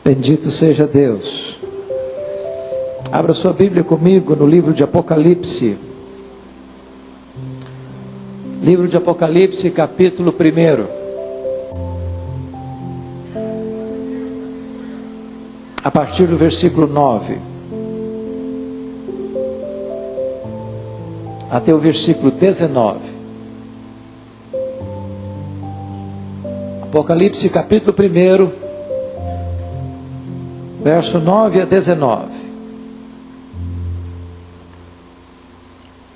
Bendito seja Deus. Abra sua Bíblia comigo no livro de Apocalipse. Livro de Apocalipse, capítulo 1. A partir do versículo 9. Até o versículo 19. Apocalipse, capítulo 1. Verso 9 a 19.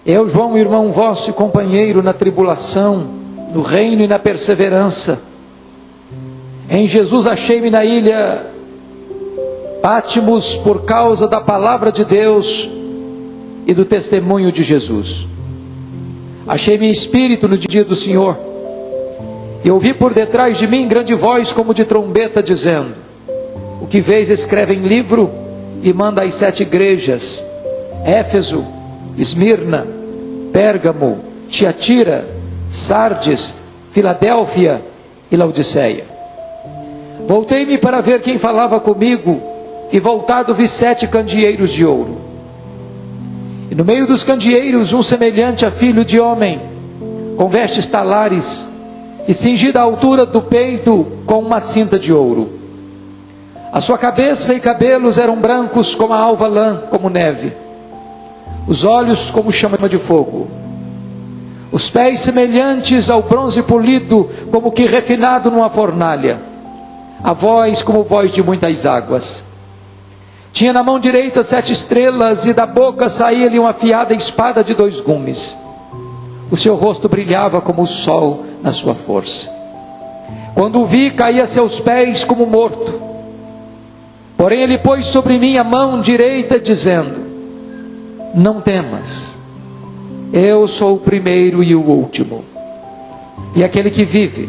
Eu, João, irmão vosso e companheiro na tribulação, no reino e na perseverança, em Jesus achei-me na ilha Patmos por causa da palavra de Deus e do testemunho de Jesus. Achei-me em espírito no dia do Senhor, e ouvi por detrás de mim grande voz como de trombeta, dizendo: o que vês escreve em livro e manda às 7 igrejas: Éfeso, Esmirna, Pérgamo, Tiatira, Sardes, Filadélfia e Laodiceia. Voltei-me para ver quem falava comigo, e voltado vi 7 candeeiros de ouro. E no meio dos candeeiros um semelhante a filho de homem, com vestes talares, e cingido à altura do peito com uma cinta de ouro. A sua cabeça e cabelos eram brancos como a alva lã, como neve. Os olhos como chama de fogo. Os pés semelhantes ao bronze polido, como que refinado numa fornalha. A voz como voz de muitas águas. Tinha na mão direita 7 estrelas, e da boca saía-lhe uma afiada espada de 2 gumes. O seu rosto brilhava como o sol na sua força. Quando o vi, caí a seus pés como morto. Porém ele pôs sobre mim a mão direita, dizendo: não temas, eu sou o primeiro e o último, e aquele que vive.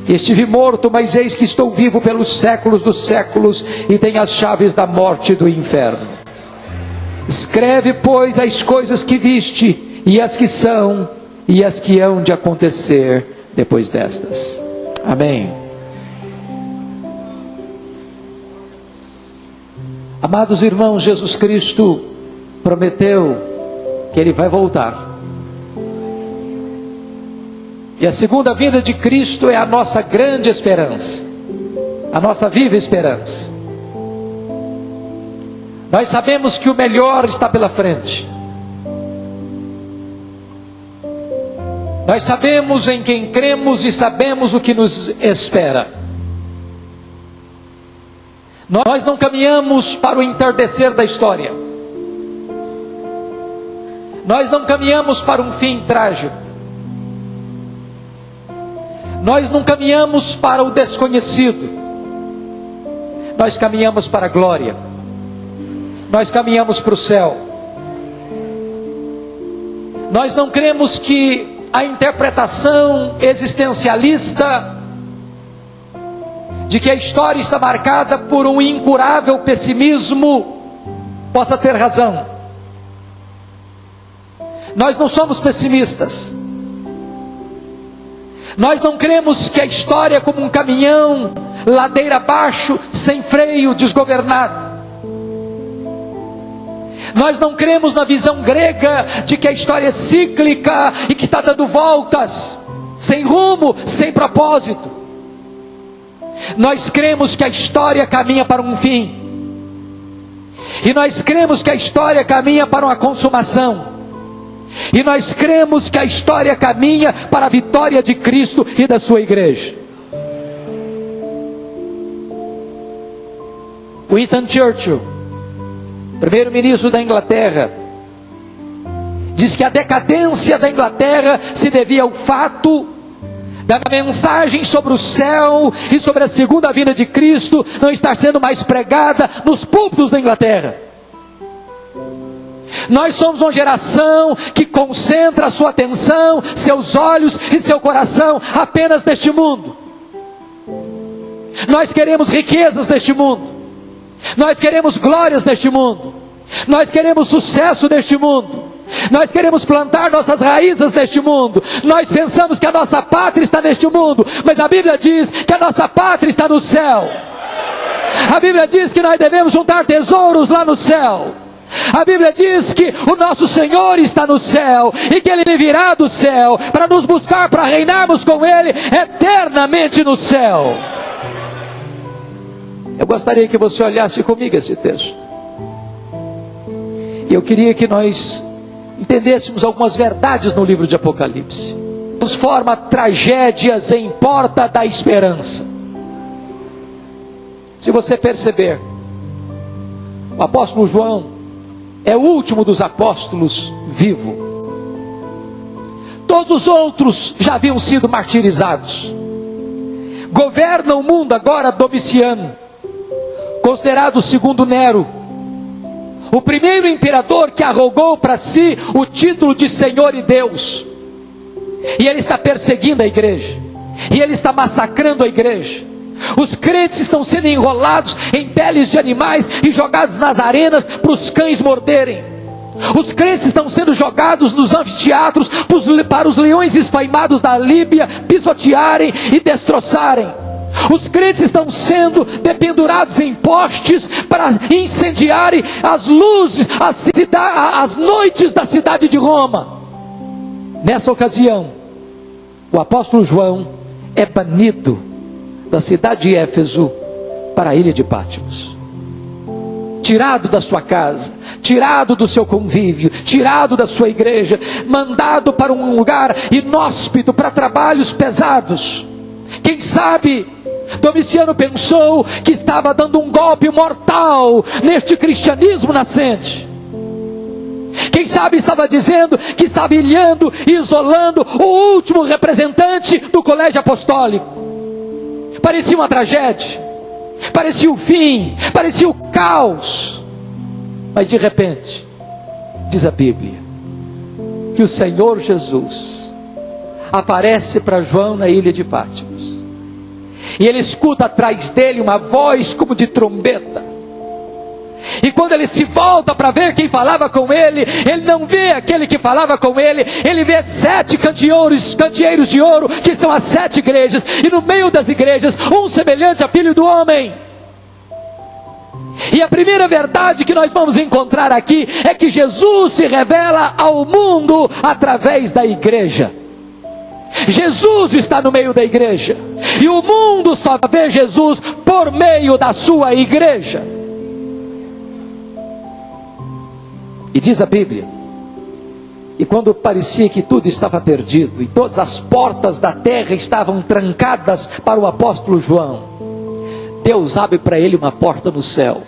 Estive morto, mas eis que estou vivo pelos séculos dos séculos, e tenho as chaves da morte e do inferno. Escreve, pois, as coisas que viste, e as que são, e as que hão de acontecer depois destas. Amém. Amados irmãos, Jesus Cristo prometeu que Ele vai voltar. E a segunda vinda de Cristo é a nossa grande esperança, a nossa viva esperança. Nós sabemos que o melhor está pela frente. Nós sabemos em quem cremos e sabemos o que nos espera. Nós não caminhamos para o entardecer da história. Nós não caminhamos para um fim trágico. Nós não caminhamos para o desconhecido. Nós caminhamos para a glória. Nós caminhamos para o céu. Nós não cremos que a interpretação existencialista de que a história está marcada por um incurável pessimismo possa ter razão. Nós não somos pessimistas. Nós não cremos que a história é como um caminhão, ladeira abaixo, sem freio, desgovernado. Nós não cremos na visão grega de que a história é cíclica e que está dando voltas, sem rumo, sem propósito. Nós cremos que a história caminha para um fim. E nós cremos que a história caminha para uma consumação. E nós cremos que a história caminha para a vitória de Cristo e da sua igreja. Winston Churchill, primeiro-ministro da Inglaterra, diz que a decadência da Inglaterra se devia ao fato da mensagem sobre o céu e sobre a segunda vinda de Cristo não estar sendo mais pregada nos púlpitos da Inglaterra. Nós somos uma geração que concentra a sua atenção, seus olhos e seu coração apenas neste mundo. Nós queremos riquezas neste mundo. Nós queremos glórias neste mundo. Nós queremos sucesso neste mundo. Nós queremos plantar nossas raízes neste mundo. Nós pensamos que a nossa pátria está neste mundo, mas a Bíblia diz que a nossa pátria está no céu. A Bíblia diz que nós devemos juntar tesouros lá no céu. A Bíblia diz que o nosso Senhor está no céu e que Ele virá do céu para nos buscar, para reinarmos com Ele eternamente no céu. Eu gostaria que você olhasse comigo esse texto. E eu queria que nós entendêssemos algumas verdades no livro de Apocalipse. Transforma tragédias em porta da esperança. Se você perceber, o apóstolo João é o último dos apóstolos vivo. Todos os outros já haviam sido martirizados. Governa o mundo agora Domiciano, considerado o segundo Nero, o primeiro imperador que arrogou para si o título de Senhor e Deus. E ele está perseguindo a igreja, e ele está massacrando a igreja. Os crentes estão sendo enrolados em peles de animais e jogados nas arenas para os cães morderem. Os crentes estão sendo jogados nos anfiteatros para os leões esfaimados da Líbia pisotearem e destroçarem. Os crentes estão sendo dependurados em postes para incendiarem as luzes, as noites da cidade de Roma. Nessa ocasião, o apóstolo João é banido da cidade de Éfeso para a ilha de Patmos, tirado da sua casa, tirado do seu convívio, tirado da sua igreja, mandado para um lugar inóspito para trabalhos pesados. Quem sabe Domiciano pensou que estava dando um golpe mortal neste cristianismo nascente. Quem sabe estava dizendo que estava ilhando e isolando o último representante do colégio apostólico. Parecia uma tragédia, parecia o fim, parecia o caos. Mas de repente, diz a Bíblia, que o Senhor Jesus aparece para João na ilha de Patmos. E ele escuta atrás dele uma voz como de trombeta. E quando ele se volta para ver quem falava com ele, ele não vê aquele que falava com ele, ele vê 7 candeeiros de ouro, que são as 7 igrejas, e no meio das igrejas, um semelhante a Filho do Homem. E a primeira verdade que nós vamos encontrar aqui, é que Jesus se revela ao mundo através da igreja. Jesus está no meio da igreja, e o mundo só vê Jesus por meio da sua igreja. E diz a Bíblia, e quando parecia que tudo estava perdido, e todas as portas da terra estavam trancadas para o apóstolo João, Deus abre para ele uma porta no céu,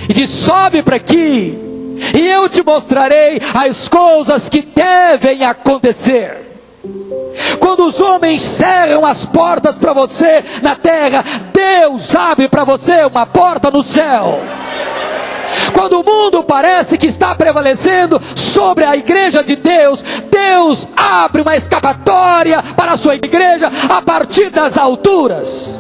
e diz: sobe para aqui, e eu te mostrarei as coisas que devem acontecer. Quando os homens cerram as portas para você na terra, Deus abre para você uma porta no céu. Quando o mundo parece que está prevalecendo sobre a igreja de Deus, Deus abre uma escapatória para a sua igreja a partir das alturas.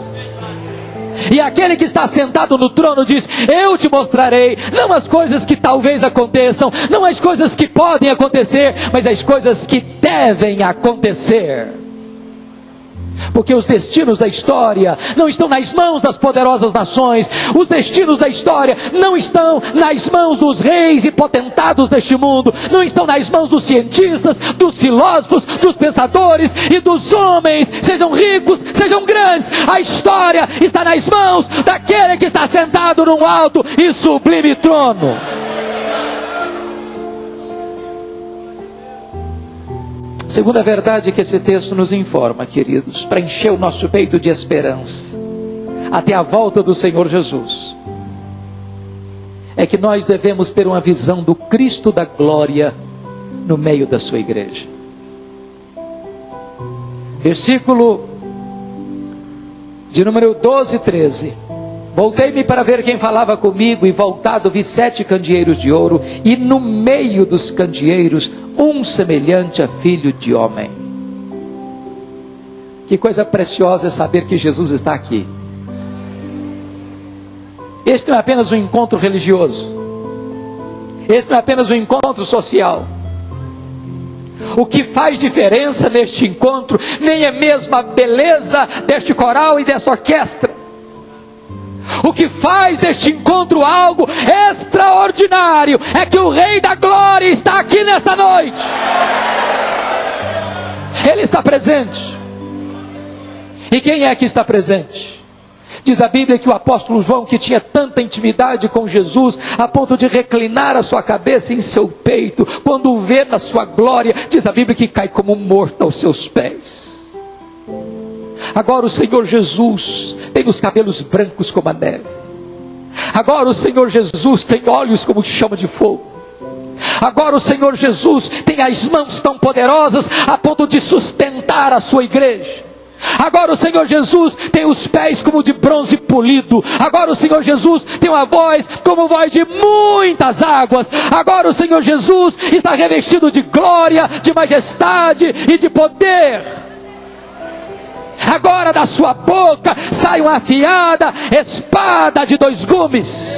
E aquele que está sentado no trono diz: eu te mostrarei, não as coisas que talvez aconteçam, não as coisas que podem acontecer, mas as coisas que devem acontecer. Porque os destinos da história não estão nas mãos das poderosas nações. Os destinos da história não estão nas mãos dos reis e potentados deste mundo. Não estão nas mãos dos cientistas, dos filósofos, dos pensadores e dos homens, sejam ricos, sejam grandes. A história está nas mãos daquele que está sentado num alto e sublime trono. Segunda verdade que esse texto nos informa, queridos, para encher o nosso peito de esperança até a volta do Senhor Jesus, é que nós devemos ter uma visão do Cristo da glória no meio da sua igreja. Versículo de número 12 e 13. Voltei-me para ver quem falava comigo, e voltado vi 7 candeeiros de ouro, e no meio dos candeeiros um semelhante a Filho de Homem. Que coisa preciosa é saber que Jesus está aqui. Este não é apenas um encontro religioso, este não é apenas um encontro social. O que faz diferença neste encontro nem é mesmo a beleza deste coral e desta orquestra. O que faz deste encontro algo extraordinário é que o Rei da Glória está aqui nesta noite. Ele está presente. E quem é que está presente? Diz a Bíblia que o apóstolo João, que tinha tanta intimidade com Jesus, a ponto de reclinar a sua cabeça em seu peito, quando o vê na sua glória, diz a Bíblia que cai como morto aos seus pés. Agora o Senhor Jesus tem os cabelos brancos como a neve. Agora o Senhor Jesus tem olhos como chama de fogo. Agora o Senhor Jesus tem as mãos tão poderosas a ponto de sustentar a sua igreja. Agora o Senhor Jesus tem os pés como de bronze polido. Agora o Senhor Jesus tem uma voz como voz de muitas águas. Agora o Senhor Jesus está revestido de glória, de majestade e de poder. Agora da sua boca sai uma afiada espada de 2 gumes.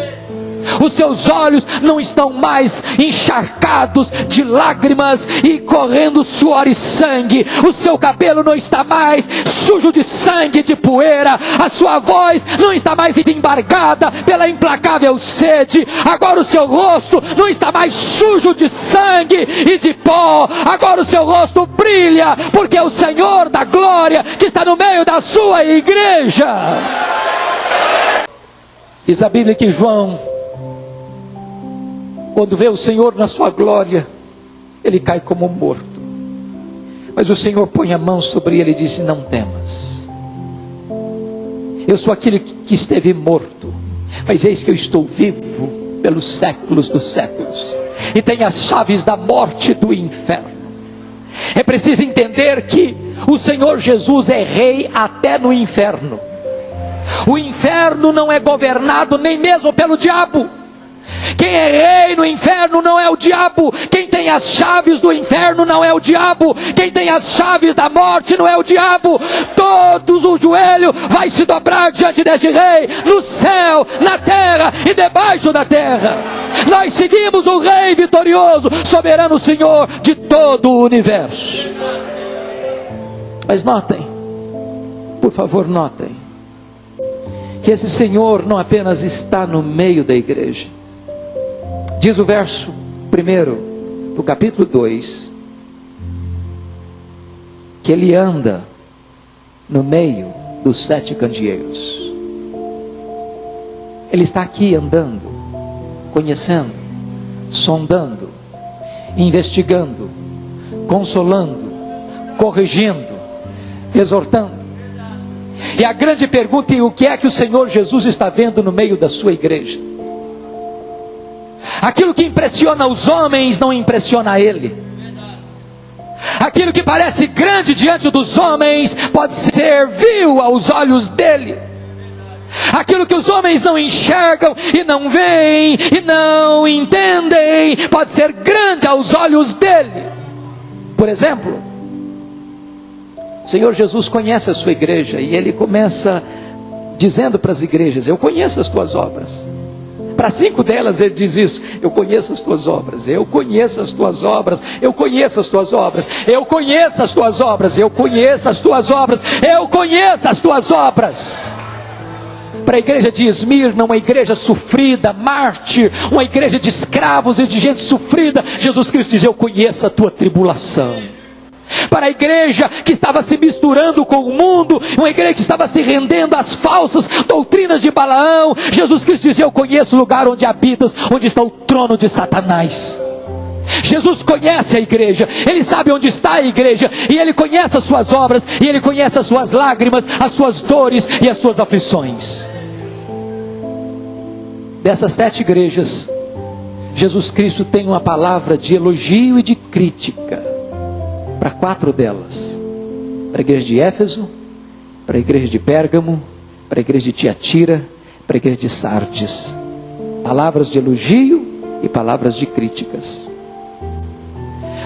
Os seus olhos não estão mais encharcados de lágrimas e correndo suor e sangue. O seu cabelo não está mais sujo de sangue e de poeira. A sua voz não está mais embargada pela implacável sede. Agora o seu rosto não está mais sujo de sangue e de pó. Agora o seu rosto brilha, porque é o Senhor da glória que está no meio da sua igreja. Diz a Bíblia que João, quando vê o Senhor na sua glória, ele cai como morto. Mas o Senhor põe a mão sobre ele e disse: não temas. Eu sou aquele que esteve morto, mas eis que eu estou vivo pelos séculos dos séculos, e tenho as chaves da morte e do inferno. É preciso entender que o Senhor Jesus é rei até no inferno. O inferno não é governado nem mesmo pelo diabo. Quem é rei no inferno não é o diabo. Quem tem as chaves do inferno não é o diabo. Quem tem as chaves da morte não é o diabo. Todos o joelho vai se dobrar diante deste rei, no céu, na terra e debaixo da terra. Nós seguimos o rei vitorioso, soberano Senhor de todo o universo. Mas notem, por favor, notem que esse Senhor não apenas está no meio da igreja. Diz o verso 1 do capítulo 2, que ele anda no meio dos 7 candeeiros. Ele está aqui andando, conhecendo, sondando, investigando, consolando, corrigindo, exortando. E a grande pergunta é: o que é que o Senhor Jesus está vendo no meio da sua igreja? Aquilo que impressiona os homens não impressiona ele. Aquilo que parece grande diante dos homens pode ser vil aos olhos dele. Aquilo que os homens não enxergam e não veem e não entendem pode ser grande aos olhos dele. Por exemplo, o Senhor Jesus conhece a sua igreja e ele começa dizendo para as igrejas: eu conheço as tuas obras. Para 5 delas ele diz isso: eu conheço as tuas obras, eu conheço as tuas obras, eu conheço as tuas obras, eu conheço as tuas obras, eu conheço as tuas obras, eu conheço as tuas obras. Para a igreja de Esmirna, uma igreja sofrida, mártir, uma igreja de escravos e de gente sofrida, Jesus Cristo diz: eu conheço a tua tribulação. Para a igreja que estava se misturando com o mundo, uma igreja que estava se rendendo às falsas doutrinas de Balaão, Jesus Cristo diz: eu conheço o lugar onde habitas, onde está o trono de Satanás. Jesus conhece a igreja, ele sabe onde está a igreja, e ele conhece as suas obras, e ele conhece as suas lágrimas, as suas dores e as suas aflições. Dessas 7 igrejas, Jesus Cristo tem uma palavra de elogio e de crítica para 4 delas: para a igreja de Éfeso, para a igreja de Pérgamo, para a igreja de Tiatira, para a igreja de Sardes. Palavras de elogio e palavras de críticas.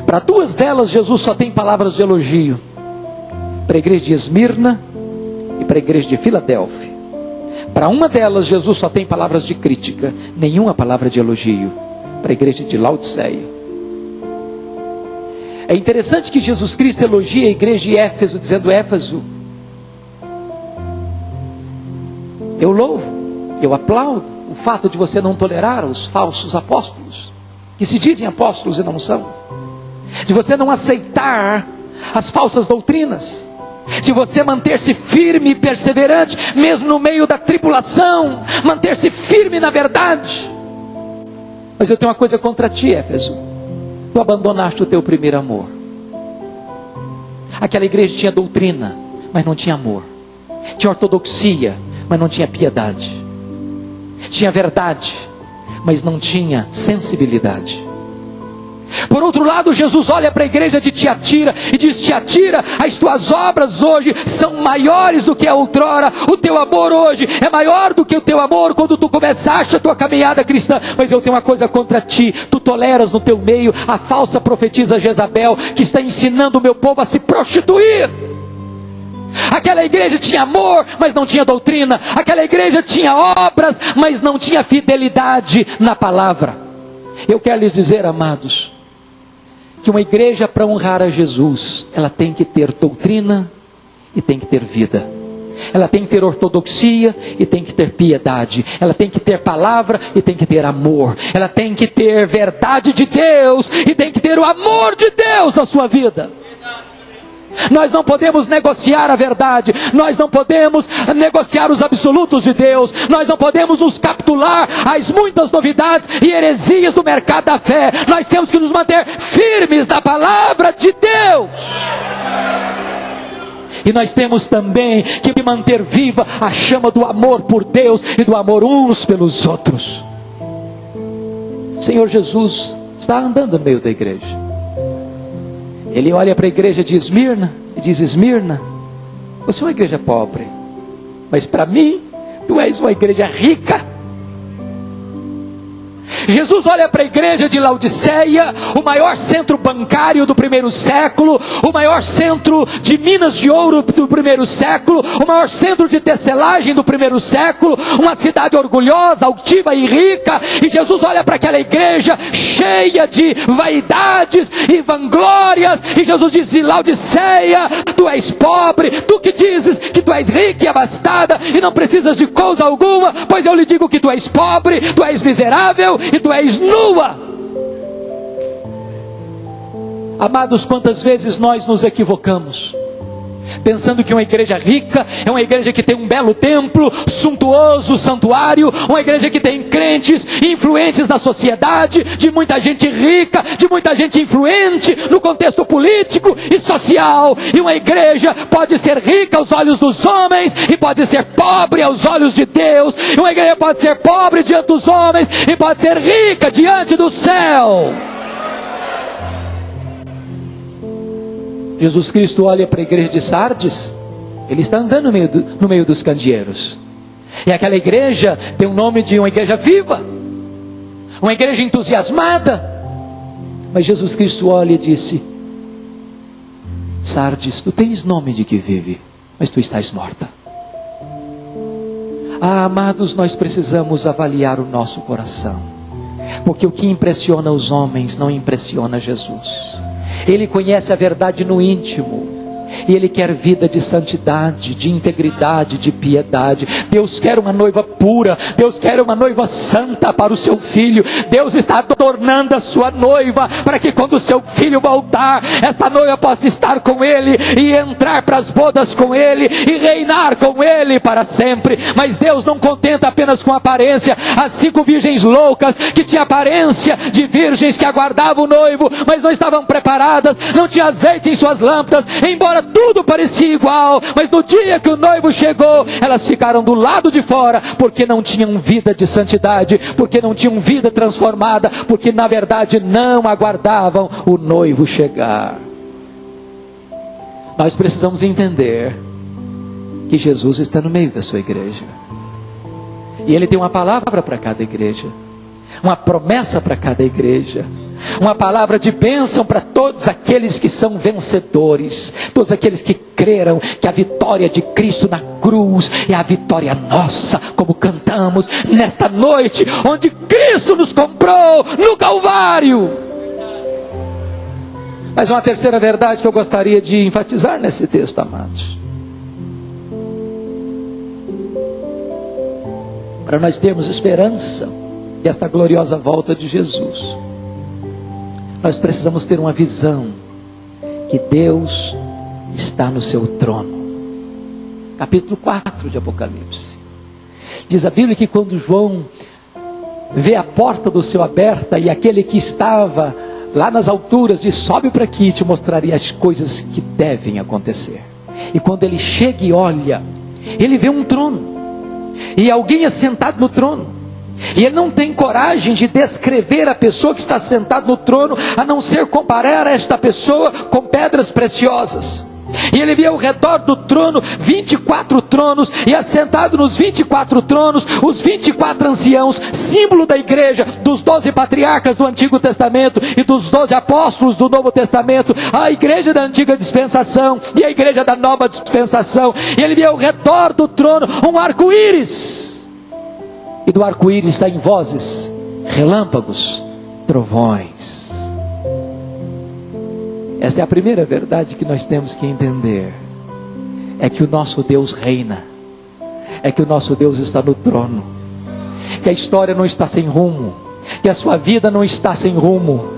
Para 2 delas Jesus só tem palavras de elogio: para a igreja de Esmirna e para a igreja de Filadélfia. Para uma delas Jesus só tem palavras de crítica, nenhuma palavra de elogio: para a igreja de Laodiceia. É interessante que Jesus Cristo elogia a igreja de Éfeso, dizendo: Éfeso, eu louvo, Eu aplaudo o fato de você não tolerar os falsos apóstolos, que se dizem apóstolos e não são. De você não aceitar as falsas doutrinas. De você manter-se firme e perseverante, mesmo no meio da tribulação. Manter-se firme na verdade. Mas eu tenho uma coisa contra ti, Éfeso. Tu abandonaste o teu primeiro amor. Aquela igreja tinha doutrina, mas não tinha amor. Tinha ortodoxia, mas não tinha piedade. Tinha verdade, mas não tinha sensibilidade. Por outro lado, Jesus olha para a igreja de Tiatira e diz: Tiatira, as tuas obras hoje são maiores do que a outrora. O teu amor hoje é maior do que o teu amor quando tu começaste a tua caminhada cristã. Mas eu tenho uma coisa contra ti: tu toleras no teu meio a falsa profetisa Jezabel, que está ensinando o meu povo a se prostituir. Aquela igreja tinha amor, mas não tinha doutrina. Aquela igreja tinha obras, mas não tinha fidelidade na palavra. Eu quero lhes dizer, amados, que uma igreja, para honrar a Jesus, ela tem que ter doutrina e tem que ter vida. Ela tem que ter ortodoxia e tem que ter piedade. Ela tem que ter palavra e tem que ter amor. Ela tem que ter verdade de Deus e tem que ter o amor de Deus na sua vida. Nós não podemos negociar a verdade. Nós não podemos negociar os absolutos de Deus. Nós não podemos nos capitular às muitas novidades e heresias do mercado da fé. Nós temos que nos manter firmes na palavra de Deus. E nós temos também que manter viva a chama do amor por Deus e do amor uns pelos outros. O Senhor Jesus está andando no meio da igreja. Ele olha para a igreja de Esmirna e diz: Esmirna, você é uma igreja pobre, mas para mim, tu és uma igreja rica. Jesus olha para a igreja de Laodiceia, o maior centro bancário do primeiro século, o maior centro de minas de ouro do primeiro século, o maior centro de tecelagem do primeiro século, uma cidade orgulhosa, altiva e rica. E Jesus olha para aquela igreja cheia de vaidades e vanglórias, e Jesus diz: Laodiceia, tu és pobre, tu que dizes que tu és rica e abastada e não precisas de coisa alguma, pois eu lhe digo que tu és pobre, tu és miserável e tu és nua. Amados, quantas vezes nós nos equivocamos, pensando que uma igreja rica é uma igreja que tem um belo templo, suntuoso santuário, uma igreja que tem crentes influentes na sociedade, de muita gente rica, de muita gente influente no contexto político e social. E uma igreja pode ser rica aos olhos dos homens e pode ser pobre aos olhos de Deus. E uma igreja pode ser pobre diante dos homens e pode ser rica diante do céu. Jesus Cristo olha para a igreja de Sardes. Ele está andando no meio dos candeeiros. E aquela igreja tem o nome de uma igreja viva, uma igreja entusiasmada. Mas Jesus Cristo olha e disse: Sardes, tu tens nome de que vive, mas tu estás morta. Ah, amados, nós precisamos avaliar o nosso coração, porque o que impressiona os homens não impressiona Jesus. Ele conhece a verdade no íntimo, e Ele quer vida de santidade, de integridade, de piedade. Deus quer uma noiva pura, Deus quer uma noiva santa para o seu filho. Deus está tornando a sua noiva, para que quando o seu filho voltar, esta noiva possa estar com Ele, e entrar para as bodas com Ele, e reinar com Ele para sempre. Mas Deus não contenta apenas com a aparência. As 5 virgens loucas, que tinham aparência de virgens que aguardavam o noivo, mas não estavam preparadas, não tinha azeite em suas lâmpadas, embora tudo parecia igual, mas no dia que o noivo chegou, elas ficaram do lado de fora, porque não tinham vida de santidade, porque não tinham vida transformada, porque na verdade não aguardavam o noivo chegar. Nós precisamos entender que Jesus está no meio da sua igreja, e Ele tem uma palavra para cada igreja, uma promessa para cada igreja, uma palavra de bênção para todos aqueles que são vencedores, todos aqueles que creram que a vitória de Cristo na cruz é a vitória nossa, como cantamos nesta noite, onde Cristo nos comprou no Calvário. Mas uma terceira verdade que eu gostaria de enfatizar nesse texto, amados. para nós termos esperança desta gloriosa volta de Jesus, nós precisamos ter uma visão que Deus está no seu trono. Capítulo 4 de Apocalipse, diz a Bíblia que quando João vê a porta do céu aberta, e aquele que estava lá nas alturas diz: sobe para aqui e te mostrarei as coisas que devem acontecer. E quando ele chega e olha, ele vê um trono, e alguém é sentado no trono, e ele não tem coragem de descrever a pessoa que está sentada no trono, a não ser comparar esta pessoa com pedras preciosas. E ele via ao redor do trono 24 tronos, e assentado nos 24 tronos, os 24 anciãos, símbolo da igreja, dos 12 patriarcas do Antigo Testamento e dos 12 apóstolos do Novo Testamento, a igreja da antiga dispensação e a igreja da nova dispensação. E ele via ao redor do trono um arco-íris, e do arco-íris saem vozes, relâmpagos, trovões. Esta é a primeira verdade que nós temos que entender: é que o nosso Deus reina, é que o nosso Deus está no trono, que a história não está sem rumo, que a sua vida não está sem rumo,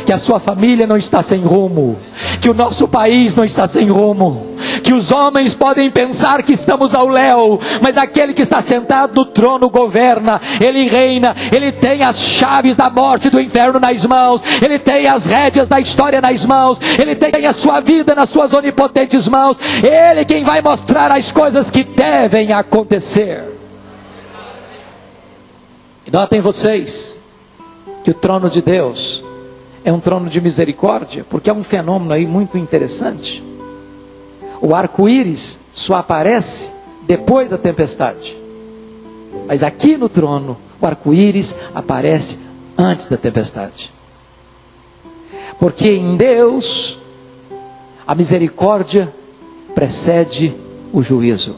que a sua família não está sem rumo, que o nosso país não está sem rumo, que os homens podem pensar que estamos ao léu, mas aquele que está sentado no trono governa, ele reina, ele tem as chaves da morte e do inferno nas mãos, ele tem as rédeas da história nas mãos, ele tem a sua vida nas suas onipotentes mãos, ele é quem vai mostrar as coisas que devem acontecer. E notem vocês que o trono de Deus é um trono de misericórdia, porque é um fenômeno aí muito interessante. O arco-íris só aparece depois da tempestade, mas aqui no trono o arco-íris aparece antes da tempestade, porque em Deus a misericórdia precede o juízo.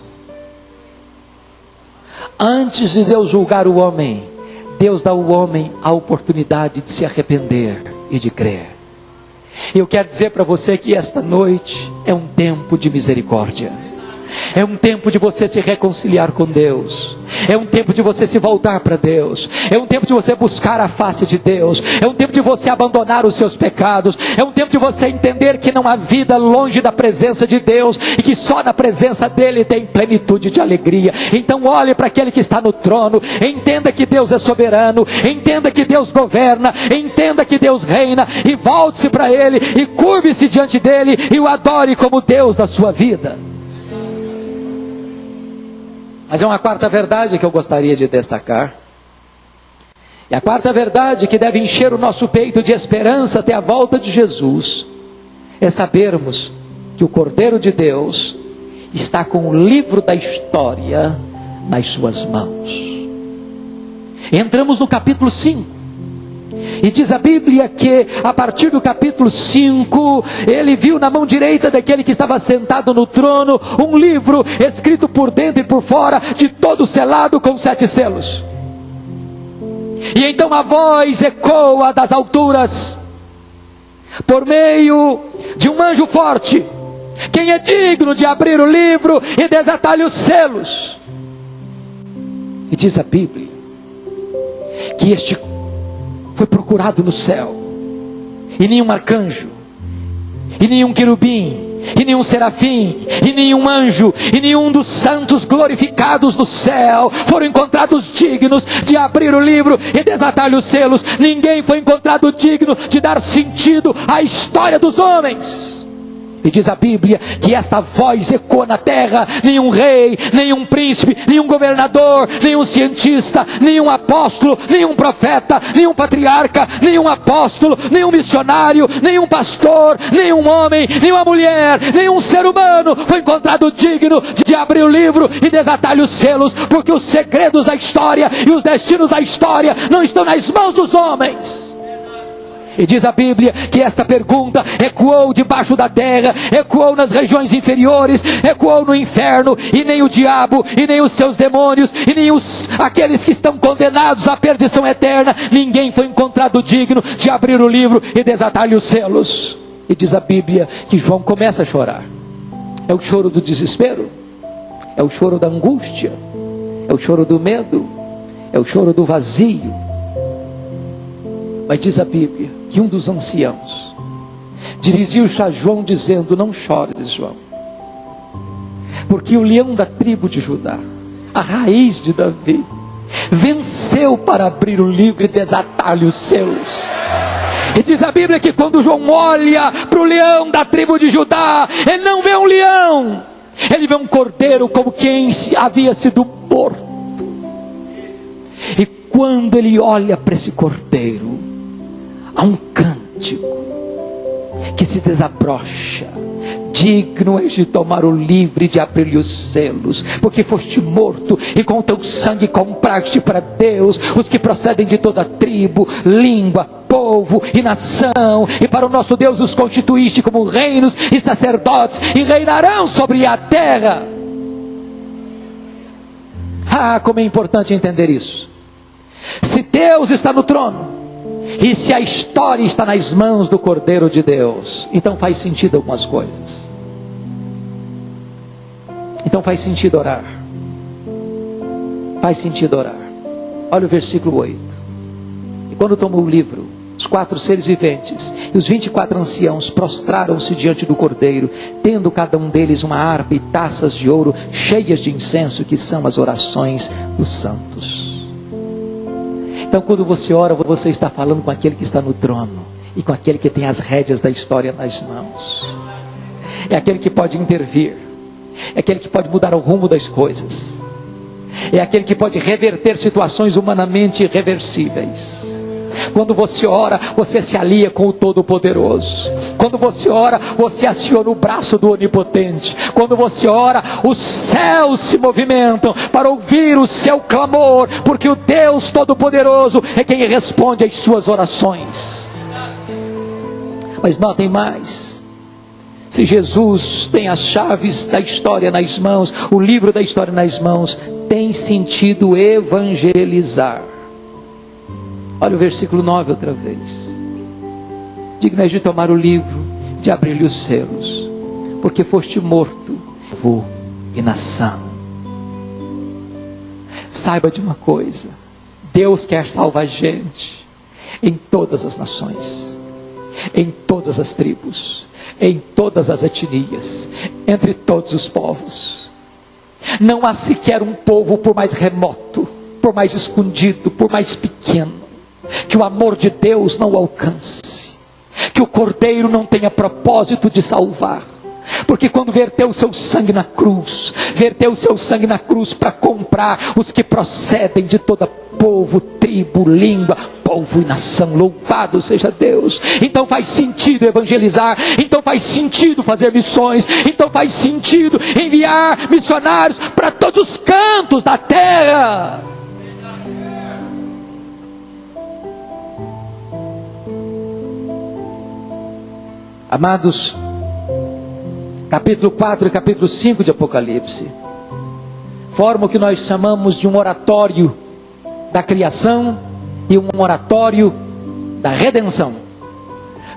Antes de Deus julgar o homem, Deus dá ao homem a oportunidade de se arrepender e de crer. Eu quero dizer para você que esta noite é um tempo de misericórdia, é um tempo de você se reconciliar com Deus, é um tempo de você se voltar para Deus, é um tempo de você buscar a face de Deus, é um tempo de você abandonar os seus pecados, é um tempo de você entender que não há vida longe da presença de Deus, e que só na presença dEle tem plenitude de alegria. Então olhe para aquele que está no trono, entenda que Deus é soberano, entenda que Deus governa, entenda que Deus reina, e volte-se para Ele, e curve-se diante dEle, e o adore como Deus da sua vida. Mas é uma quarta verdade que eu gostaria de destacar. E a quarta verdade que deve encher o nosso peito de esperança até a volta de Jesus é sabermos que o Cordeiro de Deus está com o livro da história nas suas mãos. Entramos no capítulo 5. E diz a Bíblia que a partir do capítulo 5, ele viu na mão direita daquele que estava sentado no trono um livro escrito por dentro e por fora, de todo selado com 7 selos. E então a voz ecoa das alturas, por meio de um anjo forte: quem é digno de abrir o livro e desatar-lhe os selos? E diz a Bíblia que este foi procurado no céu, e nenhum arcanjo, e nenhum querubim, e nenhum serafim, e nenhum anjo, e nenhum dos santos glorificados no céu foram encontrados dignos de abrir o livro e desatar-lhe os selos. Ninguém foi encontrado digno de dar sentido à história dos homens. E diz a Bíblia que esta voz ecoa na terra. Nenhum rei, nenhum príncipe, nenhum governador, nenhum cientista, nenhum apóstolo, nenhum profeta, nenhum patriarca, nenhum apóstolo, nenhum missionário, nenhum pastor, nenhum homem, nenhuma mulher, nenhum ser humano foi encontrado digno de abrir o livro e desatar-lhe os selos, porque os segredos da história e os destinos da história não estão nas mãos dos homens. E diz a Bíblia que esta pergunta ecoou debaixo da terra, ecoou nas regiões inferiores, ecoou no inferno, e nem o diabo, e nem os seus demônios, e nem aqueles que estão condenados à perdição eterna, ninguém foi encontrado digno de abrir o livro e desatar-lhe os selos. E diz a Bíblia que João começa a chorar. É o choro do desespero, é o choro da angústia, é o choro do medo, é o choro do vazio. Mas diz a Bíblia que um dos anciãos dirigiu-se a João dizendo: não chores, João, porque o leão da tribo de Judá, a raiz de Davi, venceu para abrir o livro e desatar-lhe os selos. E diz a Bíblia que quando João olha para o leão da tribo de Judá, ele não vê um leão, ele vê um cordeiro como quem havia sido morto. E quando ele olha para esse cordeiro, há um cântico que se desabrocha: digno és de tomar o livro e de abrir-lhe os selos, porque foste morto e com o teu sangue compraste para Deus os que procedem de toda tribo, língua, povo e nação, e para o nosso Deus os constituíste como reinos e sacerdotes, e reinarão sobre a terra. Ah, como é importante entender isso. Se Deus está no trono, e se a história está nas mãos do Cordeiro de Deus, então faz sentido algumas coisas. Então faz sentido orar. Faz sentido orar. Olha o versículo 8. E quando tomou o livro, os 4 seres viventes e os 24 anciãos prostraram-se diante do Cordeiro, tendo cada um deles uma harpa e taças de ouro cheias de incenso, que são as orações dos santos. Então quando você ora, você está falando com aquele que está no trono, e com aquele que tem as rédeas da história nas mãos. É aquele que pode intervir, é aquele que pode mudar o rumo das coisas, é aquele que pode reverter situações humanamente irreversíveis. Quando você ora, você se alia com o Todo-Poderoso. Quando você ora, você aciona o braço do Onipotente. Quando você ora, os céus se movimentam para ouvir o seu clamor, porque o Deus Todo-Poderoso é quem responde às suas orações. Mas notem mais: se Jesus tem as chaves da história nas mãos, o livro da história nas mãos, tem sentido evangelizar. Olha o versículo 9 outra vez: digno és de tomar o livro, de abrir-lhe os selos, porque foste morto, povo e nação. Saiba de uma coisa: Deus quer salvar gente em todas as nações, em todas as tribos, em todas as etnias, entre todos os povos. Não há sequer um povo, por mais remoto, por mais escondido, por mais pequeno, que o amor de Deus não alcance, que o Cordeiro não tenha propósito de salvar. Porque quando verteu o seu sangue na cruz, verteu o seu sangue na cruz para comprar os que procedem de toda povo, tribo, língua, povo e nação. Louvado seja Deus. Então faz sentido evangelizar, então faz sentido fazer missões, então faz sentido enviar missionários para todos os cantos da terra. Amados, capítulo 4 e capítulo 5 de Apocalipse formam o que nós chamamos de um oratório da criação e um oratório da redenção.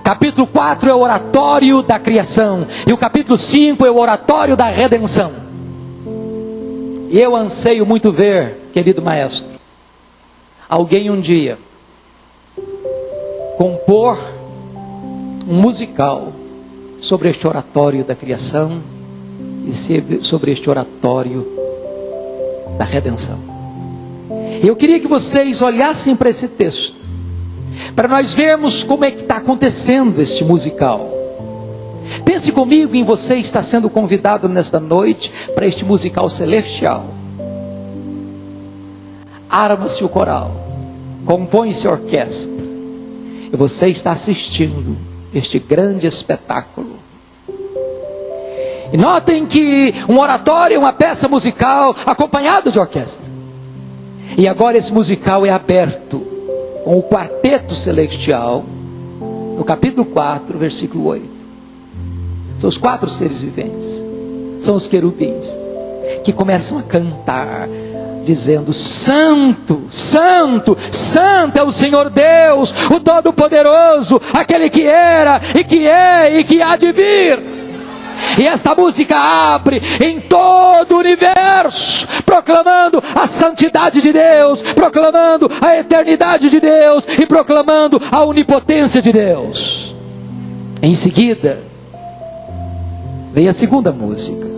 Capítulo 4 é o oratório da criação, e o capítulo 5 é o oratório da redenção. E eu anseio muito ver, querido maestro, alguém um dia compor um musical sobre este oratório da criação e sobre este oratório da redenção. Eu queria que vocês olhassem para esse texto, para nós vermos como é que está acontecendo este musical. Pense comigo em você estar sendo convidado nesta noite para este musical celestial. Arma-se o coral, compõe-se a orquestra, e você está assistindo este grande espetáculo. E notem que um oratório é uma peça musical acompanhada de orquestra. E agora esse musical é aberto com o quarteto celestial, no capítulo 4, versículo 8. São os 4 seres viventes, são os querubins, que começam a cantar, dizendo: Santo, Santo, Santo é o Senhor Deus, o Todo-Poderoso, aquele que era, e que é, e que há de vir. E esta música abre em todo o universo, proclamando a santidade de Deus, proclamando a eternidade de Deus e proclamando a onipotência de Deus. Em seguida, vem a segunda música.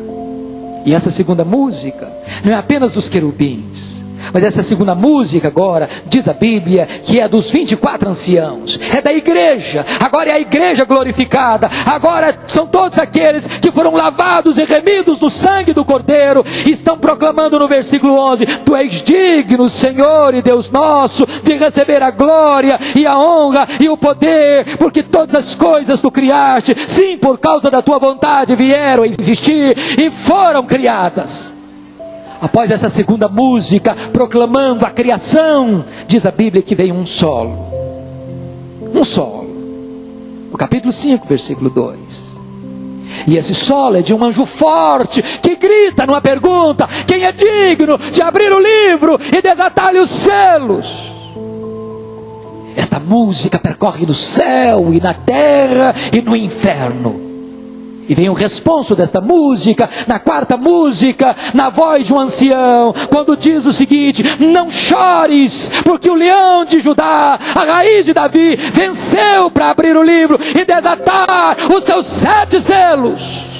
E essa segunda música não é apenas dos querubins, mas essa segunda música agora, diz a Bíblia, que é dos 24 anciãos, é da igreja. Agora é a igreja glorificada. Agora são todos aqueles que foram lavados e remidos no sangue do Cordeiro. Estão proclamando no versículo 11: Tu és digno, Senhor e Deus nosso, de receber a glória e a honra e o poder, porque todas as coisas tu criaste, sim, por causa da tua vontade vieram a existir e foram criadas. Após essa segunda música, proclamando a criação, diz a Bíblia que veio um solo. Um solo. No capítulo 5, versículo 2. E esse solo é de um anjo forte, que grita numa pergunta: quem é digno de abrir o livro e desatar-lhe os selos? Esta música percorre no céu e na terra e no inferno. E vem o responso desta música, na quarta música, na voz de um ancião, quando diz o seguinte: não chores, porque o leão de Judá, a raiz de Davi, venceu para abrir o livro e desatar os seus 7 selos.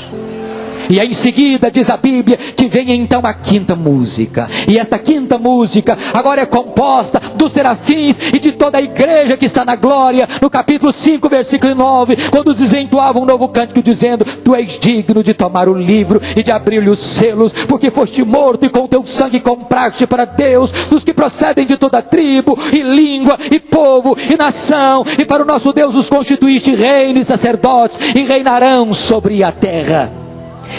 E em seguida diz a Bíblia que vem então a quinta música. E esta quinta música agora é composta dos serafins e de toda a igreja que está na glória. No capítulo 5, versículo 9, quando entoavam um novo cântico dizendo: Tu és digno de tomar o livro e de abrir-lhe os selos, porque foste morto e com teu sangue compraste para Deus os que procedem de toda tribo e língua e povo e nação, e para o nosso Deus os constituíste reino e sacerdotes, e reinarão sobre a terra.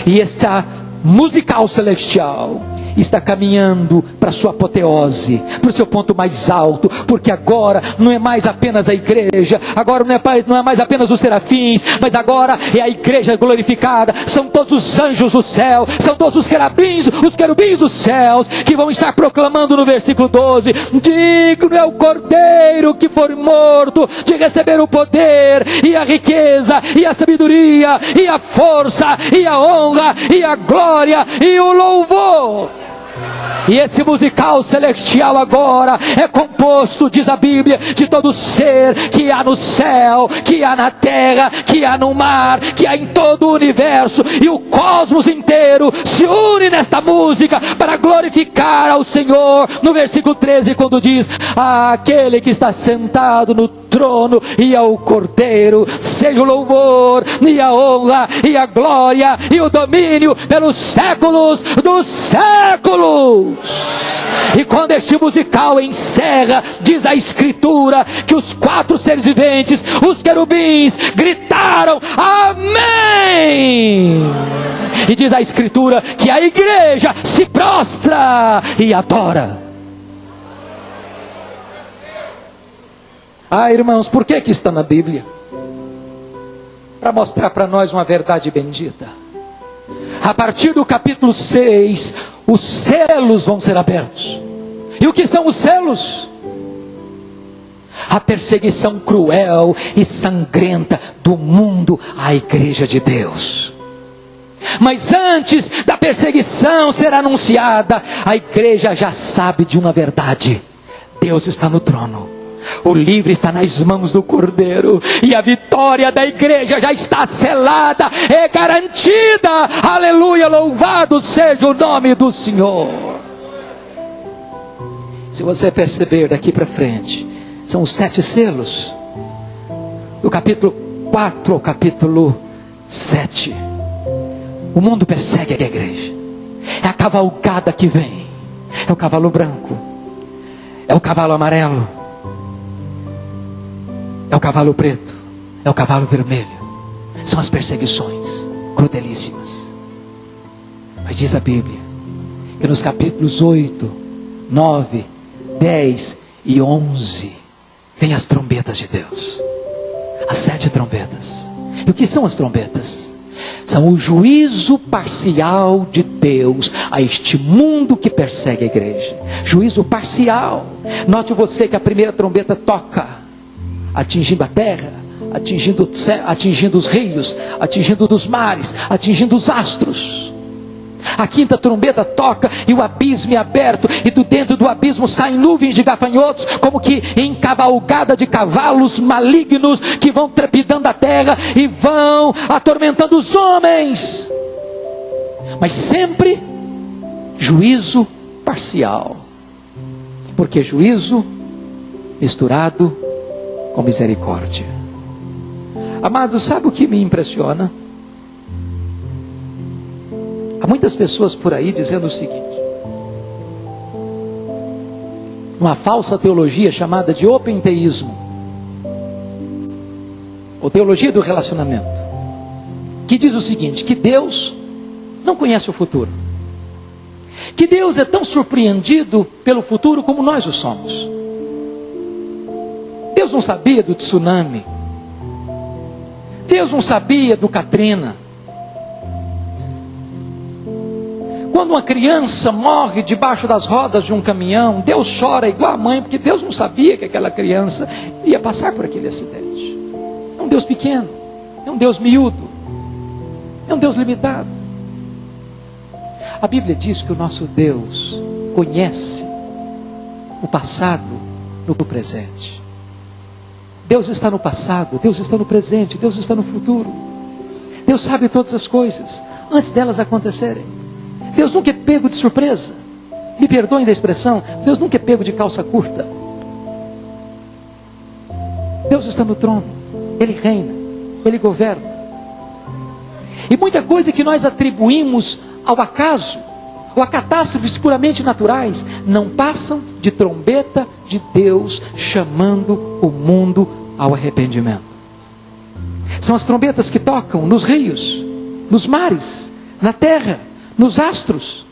E esta musical celestial está caminhando para sua apoteose, para o seu ponto mais alto, porque agora não é mais apenas a igreja, agora não é mais apenas os serafins, mas agora é a igreja glorificada. São todos os anjos do céu, são todos os querubins dos céus, que vão estar proclamando no versículo 12: digno é o Cordeiro que foi morto de receber o poder e a riqueza e a sabedoria e a força e a honra e a glória e o louvor. E esse musical celestial agora é composto, diz a Bíblia, de todo ser que há no céu, que há na terra, que há no mar, que há em todo o universo. E o cosmos inteiro se une nesta música para glorificar ao Senhor. No versículo 13, quando diz: aquele que está sentado no trono e ao Cordeiro seja o louvor e a honra e a glória e o domínio pelos séculos dos séculos. E quando este musical encerra, diz a Escritura que os 4 seres viventes, os querubins, gritaram amém. E diz a Escritura que a igreja se prostra e adora. Ah, irmãos, por que está na Bíblia? Para mostrar para nós uma verdade bendita. A partir do capítulo 6, os selos vão ser abertos. E o que são os selos? A perseguição cruel e sangrenta do mundo à igreja de Deus. Mas antes da perseguição ser anunciada, a igreja já sabe de uma verdade: Deus está no trono. O livro está nas mãos do Cordeiro, e a vitória da igreja já está selada, é garantida. Aleluia, louvado seja o nome do Senhor. Se você perceber daqui para frente, são os 7 selos, do capítulo 4 ao capítulo 7. O mundo persegue a igreja. É a cavalgada que vem. É o cavalo branco, é o cavalo amarelo, é o cavalo preto, é o cavalo vermelho. São as perseguições crudelíssimas. Mas diz a Bíblia que nos capítulos 8, 9, 10 e 11 vem as trombetas de Deus. As 7 trombetas. E o que são as trombetas? São o juízo parcial de Deus a este mundo que persegue a igreja. Juízo parcial. Note você que a primeira trombeta toca, atingindo a terra, atingindo os rios, atingindo os mares, atingindo os astros. A quinta trombeta toca e o abismo é aberto, e do dentro do abismo saem nuvens de gafanhotos, como que em cavalgada de cavalos malignos, que vão trepidando a terra e vão atormentando os homens. Mas sempre juízo parcial, porque juízo misturado com misericórdia. Amados, sabe o que me impressiona? Há muitas pessoas por aí dizendo o seguinte: uma falsa teologia chamada de openteísmo, ou teologia do relacionamento, que diz o seguinte: que Deus não conhece o futuro, que Deus é tão surpreendido pelo futuro como nós o somos. Deus não sabia do tsunami, Deus não sabia do Katrina. Quando uma criança morre debaixo das rodas de um caminhão, Deus chora igual a mãe, porque Deus não sabia que aquela criança ia passar por aquele acidente. É um Deus pequeno, é um Deus miúdo, é um Deus limitado. A Bíblia diz que o nosso Deus conhece o passado no presente. Deus está no passado, Deus está no presente, Deus está no futuro. Deus sabe todas as coisas antes delas acontecerem. Deus nunca é pego de surpresa. Me perdoem da expressão, Deus nunca é pego de calça curta. Deus está no trono, Ele reina, Ele governa. E muita coisa que nós atribuímos ao acaso, ou a catástrofes puramente naturais, não passam de trombeta de Deus chamando o mundo ao arrependimento. São as trombetas que tocam nos rios, nos mares, na terra, nos astros.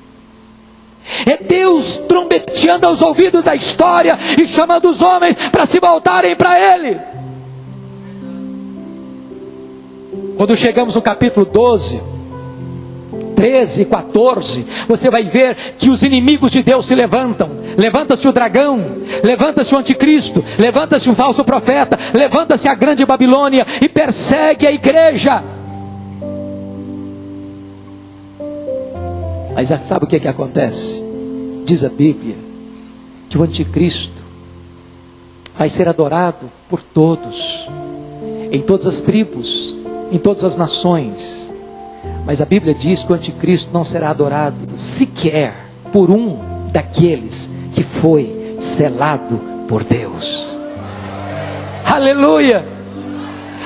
É Deus trombeteando aos ouvidos da história e chamando os homens para se voltarem para Ele. Quando chegamos no capítulo 12, 13 e 14, você vai ver que os inimigos de Deus se levantam. Levanta-se o dragão, levanta-se o anticristo, levanta-se um falso profeta, levanta-se a grande Babilônia e persegue a igreja. Mas sabe o que acontece? Diz a Bíblia que o anticristo vai ser adorado por todos, em todas as tribos, em todas as nações. Mas a Bíblia diz que o anticristo não será adorado sequer por um daqueles que foi selado por Deus. Aleluia!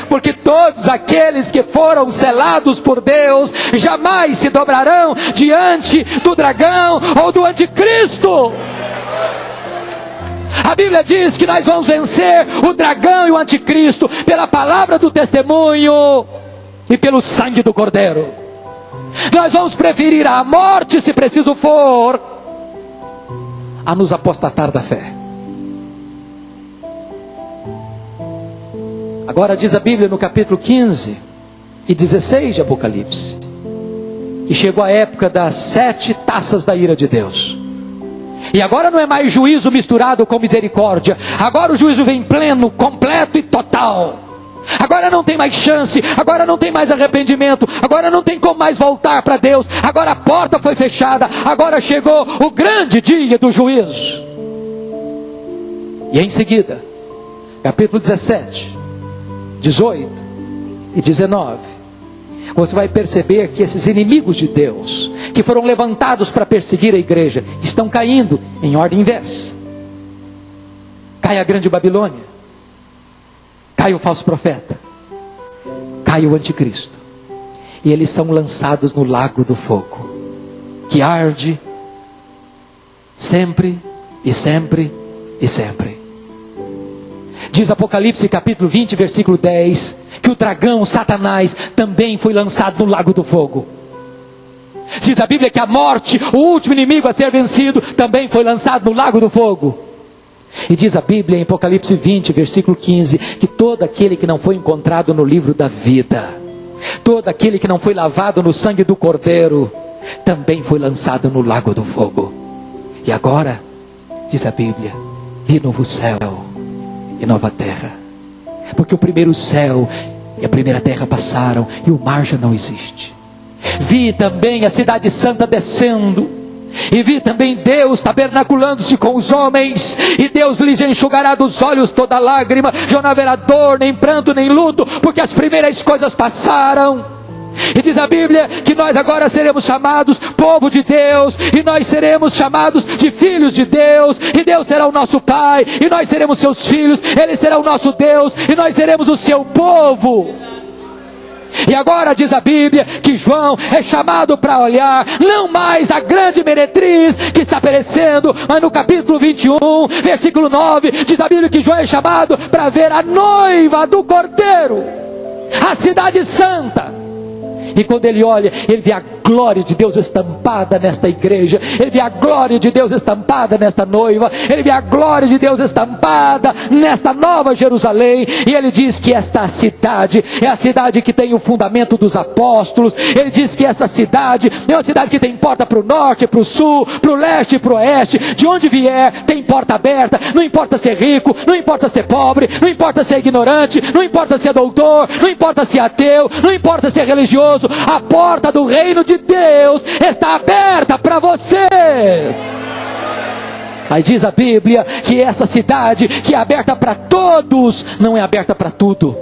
Porque todos aqueles que foram selados por Deus jamais se dobrarão diante do dragão ou do anticristo. A Bíblia diz que nós vamos vencer o dragão e o anticristo pela palavra do testemunho e pelo sangue do Cordeiro. Nós vamos preferir a morte, se preciso for, a nos apostatar da fé. Agora diz a Bíblia no capítulo 15 e 16 de Apocalipse, que chegou a época das 7 taças da ira de Deus. E agora não é mais juízo misturado com misericórdia. Agora o juízo vem pleno, completo e total. Agora não tem mais chance, agora não tem mais arrependimento, agora não tem como mais voltar para Deus. Agora a porta foi fechada, agora chegou o grande dia do juízo. E em seguida, capítulo 17, 18 e 19, você vai perceber que esses inimigos de Deus, que foram levantados para perseguir a igreja, estão caindo em ordem inversa. Cai a grande Babilônia, cai o falso profeta, cai o anticristo, e eles são lançados no lago do fogo, que arde sempre e sempre e sempre. Diz Apocalipse capítulo 20, versículo 10, que o dragão, Satanás, também foi lançado no lago do fogo. Diz a Bíblia que a morte, o último inimigo a ser vencido, também foi lançado no lago do fogo. E diz a Bíblia em Apocalipse 20, versículo 15, que todo aquele que não foi encontrado no livro da vida, todo aquele que não foi lavado no sangue do Cordeiro, também foi lançado no lago do fogo. E agora, diz a Bíblia, vi novo céu e nova terra, porque o primeiro céu e a primeira terra passaram e o mar já não existe. Vi também a cidade santa descendo, e vi também Deus tabernaculando-se com os homens, e Deus lhes enxugará dos olhos toda lágrima, já não haverá dor, nem pranto, nem luto, porque as primeiras coisas passaram. E diz a Bíblia que nós agora seremos chamados povo de Deus, e nós seremos chamados de filhos de Deus, e Deus será o nosso Pai, e nós seremos seus filhos, Ele será o nosso Deus, e nós seremos o seu povo. E agora diz a Bíblia que João é chamado para olhar, não mais a grande meretriz que está perecendo, mas no capítulo 21, versículo 9, diz a Bíblia que João é chamado para ver a noiva do Cordeiro, a cidade santa. E quando ele olha, ele vê a glória de Deus estampada nesta igreja, ele vê a glória de Deus estampada nesta noiva, ele vê a glória de Deus estampada nesta nova Jerusalém. E ele diz que esta cidade é a cidade que tem o fundamento dos apóstolos. Ele diz que esta cidade é uma cidade que tem porta para o norte, para o sul, para o leste e para o oeste. De onde vier tem porta aberta, não importa ser rico, não importa ser pobre, não importa ser ignorante, não importa ser doutor, não importa ser ateu, não importa ser religioso. A porta do reino de Deus está aberta para você. Mas diz a Bíblia que essa cidade, que é aberta para todos, não é aberta para tudo,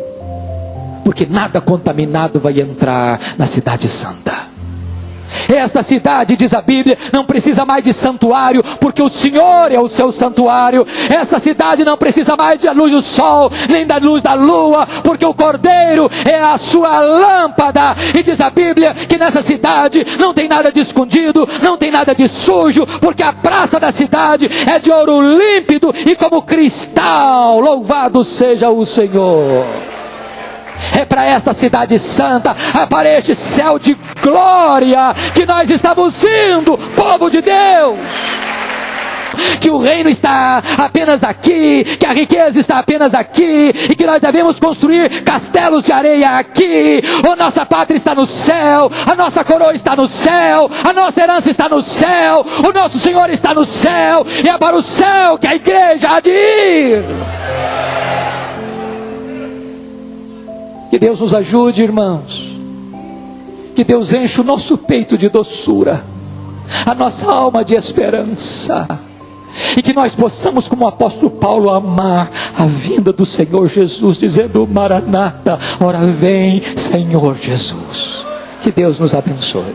porque nada contaminado vai entrar na cidade santa. Esta cidade, diz a Bíblia, não precisa mais de santuário, porque o Senhor é o seu santuário. Essa cidade não precisa mais da luz do sol, nem da luz da lua, porque o Cordeiro é a sua lâmpada. E diz a Bíblia que nessa cidade não tem nada de escondido, não tem nada de sujo, porque a praça da cidade é de ouro límpido e como cristal. Louvado seja o Senhor. É para essa cidade santa, é para este céu de glória que nós estamos indo, povo de Deus. Que o reino está apenas aqui, que a riqueza está apenas aqui, e que nós devemos construir castelos de areia aqui. A nossa pátria está no céu, a nossa coroa está no céu, a nossa herança está no céu, o nosso Senhor está no céu, e é para o céu que a igreja há de ir. Que Deus nos ajude, irmãos. Que Deus enche o nosso peito de doçura, a nossa alma de esperança, e que nós possamos, como o apóstolo Paulo, amar a vinda do Senhor Jesus, dizendo: Maranata, ora vem, Senhor Jesus. Que Deus nos abençoe.